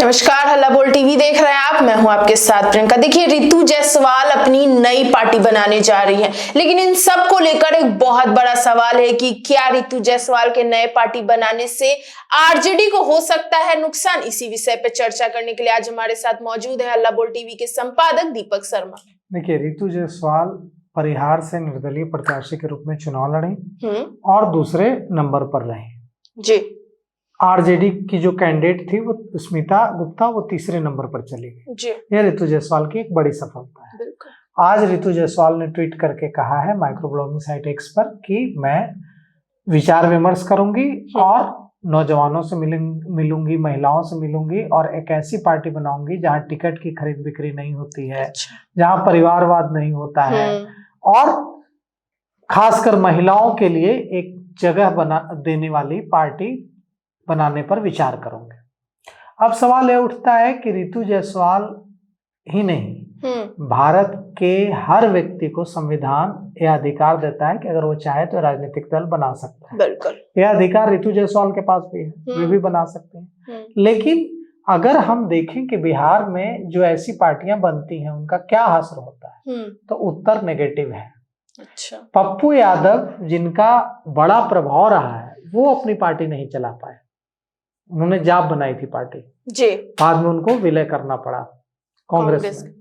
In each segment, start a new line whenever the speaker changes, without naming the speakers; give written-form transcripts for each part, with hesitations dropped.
नमस्कार, हल्ला बोल टीवी देख रहे हैं आप। मैं हूं आपके साथ प्रियंका। देखिए, रितु जायसवाल अपनी नई पार्टी बनाने जा रही है, लेकिन इन सब को लेकर एक बहुत बड़ा सवाल है कि क्या रितु जायसवाल के नए पार्टी बनाने से आरजेडी को हो सकता है नुकसान। इसी विषय पर चर्चा करने के लिए आज हमारे साथ मौजूद है हल्ला बोल टीवी के संपादक दीपक शर्मा।
देखिए, रितु जायसवाल परिहार से निर्दलीय प्रत्याशी के रूप में चुनाव लड़ी और दूसरे नंबर पर रहे
जी।
आरजेडी की जो कैंडिडेट थी वो स्मिता गुप्ता, वो तीसरे नंबर पर चली गई जी। यह रितु जायसवाल की एक बड़ी सफलता है। आज रितु जायसवाल ने ट्वीट करके कहा है माइक्रो ब्लॉगिंग साइट एक्स पर कि मैं विचार विमर्श करूंगी और नौजवानों से मिलूंगी, महिलाओं से मिलूंगी और एक ऐसी पार्टी बनाऊंगी जहां टिकट की खरीद बिक्री नहीं होती है, जहां परिवारवाद नहीं होता है और खासकर महिलाओं के लिए एक जगह बना देने वाली पार्टी बनाने पर विचार करूंगे। अब सवाल यह उठता है कि रितु जायसवाल ही नहीं, भारत के हर व्यक्ति को संविधान यह अधिकार देता है कि अगर वो चाहे तो राजनीतिक दल बना सकता है। बिल्कुल, यह अधिकार रितु जायसवाल के पास भी है, वे भी बना सकते हैं। लेकिन अगर हम देखें कि बिहार में जो ऐसी पार्टियां बनती हैं उनका क्या असर होता है, तो उत्तर नेगेटिव है। अच्छा। पप्पू यादव, जिनका बड़ा प्रभाव रहा है, वो अपनी पार्टी नहीं चला पाए। उन्होंने जाप बनाई थी पार्टी जी, बाद में उनको विलय करना पड़ा कांग्रेस में।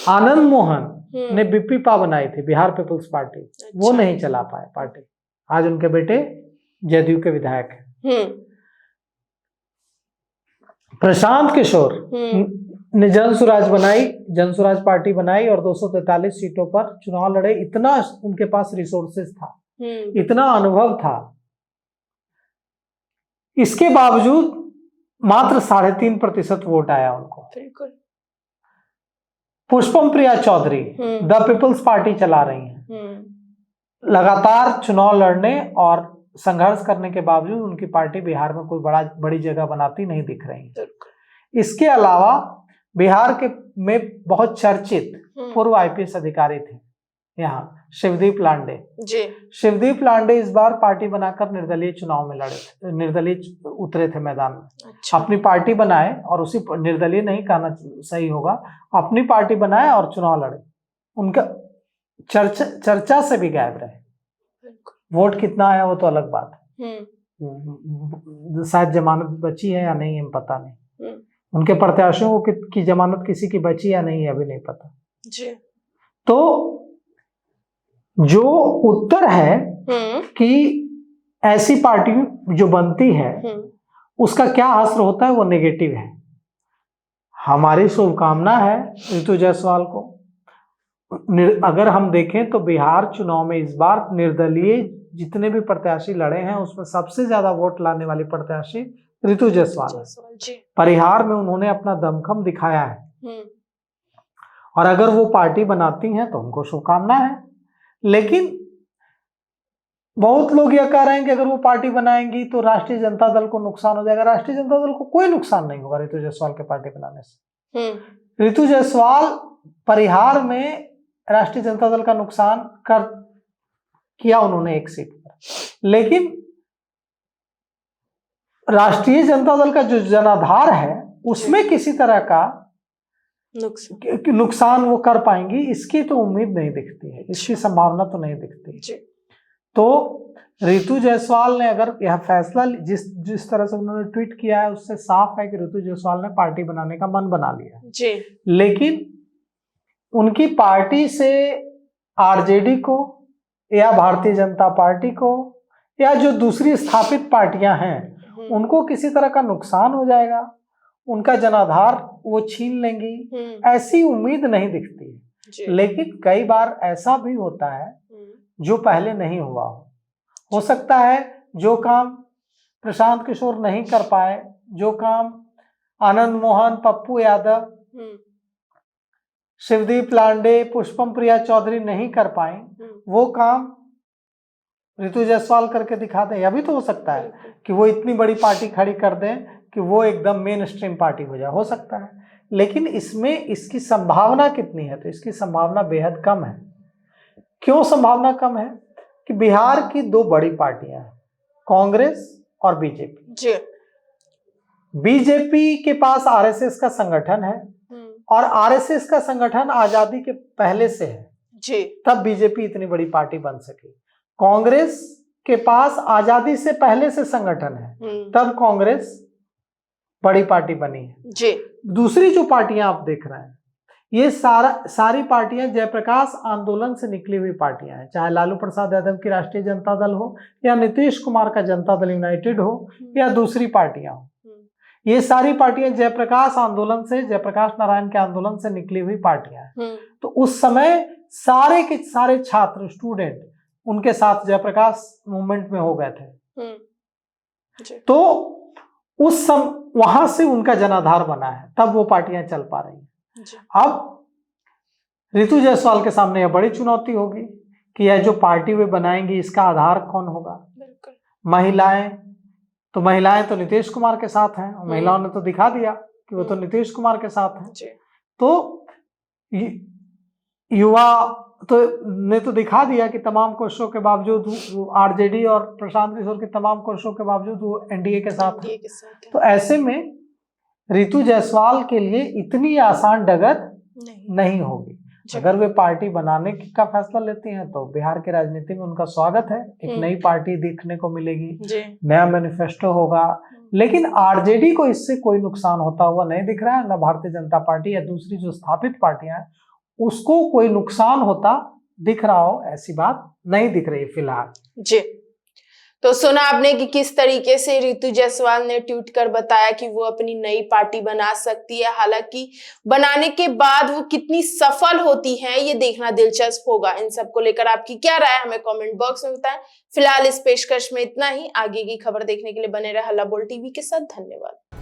आनंद मोहन ने बीपीपा बनाई थी, बिहार पीपुल्स पार्टी। अच्छा। वो नहीं चला पाए पार्टी। आज उनके बेटे जदयू के विधायक हैं। प्रशांत किशोर ने जनसुराज बनाई, जनसुराज पार्टी बनाई और 243 सीटों पर चुनाव लड़े। इतना उनके पास रिसोर्सेस था, इतना अनुभव था, इसके बावजूद मात्र 3.5% वोट आया उनको। Pushpam Priya Chaudhary the peoples party चला रही हैं। लगातार चुनाव लड़ने और संघर्ष करने के बावजूद उनकी पार्टी बिहार में कोई बड़ी जगह बनाती नहीं दिख रही। इसके अलावा बिहार के में बहुत चर्चित पूर्व आईपीएस अधिकारी थे यहाँ, शिवदीप लांडे जी। शिवदीप लांडे इस बार पार्टी बनाकर निर्दलीय चुनाव में लड़े थे, निर्दलीय उतरे थे मैदान में। अच्छा। अपनी पार्टी बनाए और उसी निर्दलीय नहीं कहना सही होगा, अपनी पार्टी बनाए और चुनाव लड़े। उनका चर्चा से भी गायब रहे। वोट कितना आया वो तो अलग बात है, शायद जमानत बची है या नहीं है पता नहीं, उनके प्रत्याशियों की जमानत किसी की बची या नहीं है अभी नहीं पता जी। तो जो उत्तर है कि ऐसी पार्टी जो बनती है उसका क्या असर होता है वो नेगेटिव है। हमारी शुभकामना है रितु जायसवाल को। अगर हम देखें तो बिहार चुनाव में इस बार निर्दलीय जितने भी प्रत्याशी लड़े हैं उसमें सबसे ज्यादा वोट लाने वाली प्रत्याशी रितु जायसवाल है। परिहार में उन्होंने अपना दमखम दिखाया है और अगर वो पार्टी बनाती हैं तो उनको शुभकामना है। लेकिन बहुत लोग यह कह रहे हैं कि अगर वो पार्टी बनाएंगी तो राष्ट्रीय जनता दल को नुकसान हो जाएगा। राष्ट्रीय जनता दल को कोई नुकसान नहीं होगा रितु जायसवाल के पार्टी बनाने से। रितु जायसवाल परिहार में राष्ट्रीय जनता दल का नुकसान किया उन्होंने एक सीट पर, लेकिन राष्ट्रीय जनता दल का जो जनाधार है उसमें किसी तरह का नुकसान वो कर पाएंगी, इसकी तो उम्मीद नहीं दिखती है, इसकी संभावना तो नहीं दिखती। तो रितु जायसवाल ने अगर यह फैसला जिस तरह से उन्होंने ट्वीट किया है उससे साफ है कि रितु जायसवाल ने पार्टी बनाने का मन बना लिया जी। लेकिन उनकी पार्टी से आरजेडी को या भारतीय जनता पार्टी को या जो दूसरी स्थापित पार्टियां हैं उनको किसी तरह का नुकसान हो जाएगा, उनका जनाधार वो छीन लेंगी, ऐसी उम्मीद नहीं दिखती है। लेकिन कई बार ऐसा भी होता है जो पहले नहीं हुआ हो सकता है जो काम प्रशांत किशोर नहीं कर पाए, जो काम आनंद मोहन, पप्पू यादव, शिवदीप लांडे, पुष्पम प्रिया चौधरी नहीं कर पाए, वो काम रितु जायसवाल करके दिखा दें। यह भी तो हो सकता है कि वो इतनी बड़ी पार्टी खड़ी कर दें कि वो एकदम मेन स्ट्रीम पार्टी हो जाए, हो सकता है। लेकिन इसमें इसकी संभावना कितनी है, तो इसकी संभावना बेहद कम है। क्यों संभावना कम है? कि बिहार की दो बड़ी पार्टियां हैं, कांग्रेस और बीजेपी जी। बीजेपी के पास आरएसएस का संगठन है और आरएसएस का संगठन आजादी के पहले से है
जी,
तब बीजेपी इतनी बड़ी पार्टी बन सकी। कांग्रेस के पास आजादी से पहले से संगठन है तब कांग्रेस बड़ी पार्टी बनी है
जी।
दूसरी जो पार्टियां आप देख रहे हैं ये सारी पार्टियां जयप्रकाश आंदोलन से निकली हुई पार्टियां हैं, चाहे लालू प्रसाद यादव की राष्ट्रीय जनता दल हो या नीतीश कुमार का जनता दल यूनाइटेड हो या दूसरी पार्टियां हो। ये सारी पार्टियां जयप्रकाश आंदोलन से, जयप्रकाश नारायण के आंदोलन से निकली हुई पार्टियां हैं। तो उस समय सारे के सारे छात्र स्टूडेंट उनके साथ जयप्रकाश मूवमेंट में हो गए थे। तो उस वहां से उनका जनाधार बना है, तब वो पार्टियां चल पा रही हैं। अब रितु जायसवाल के सामने यह बड़ी चुनौती होगी कि यह जो पार्टी वे बनाएंगी इसका आधार कौन होगा। महिलाएं तो नीतीश कुमार के साथ हैं, महिलाओं ने तो दिखा दिया कि वो तो नीतीश कुमार के साथ हैं। तो युवा ने तो दिखा दिया कि तमाम कोशिशों के बावजूद आरजेडी और प्रशांत किशोर की तमाम कोशिशों के बावजूद वो एनडीए के साथ है। तो ऐसे में रितु जायसवाल के लिए इतनी आसान डगर नहीं होगी। अगर वे पार्टी बनाने का फैसला लेती हैं तो बिहार की राजनीति में उनका स्वागत है, एक नई पार्टी देखने को मिलेगी, नया मैनिफेस्टो होगा। लेकिन आरजेडी को इससे कोई नुकसान होता हुआ नहीं दिख रहा है, न भारतीय जनता पार्टी या दूसरी जो स्थापित पार्टियां हैं उसको कोई नुकसान होता दिख रहा हो, ऐसी बात नहीं दिख रही फिलहाल। जी,
तो सुना आपने कि किस तरीके से रितु जायसवाल ने ट्वीट कर बताया कि वो अपनी नई पार्टी बना सकती है। हालांकि बनाने के बाद वो कितनी सफल होती है ये देखना दिलचस्प होगा। इन सब को लेकर आपकी क्या राय है हमें कमेंट बॉक्स में बताएं। फिलहाल इस पेशकश में इतना ही। आगे की खबर देखने के लिए बने रहे हल्ला बोल टीवी के साथ। धन्यवाद।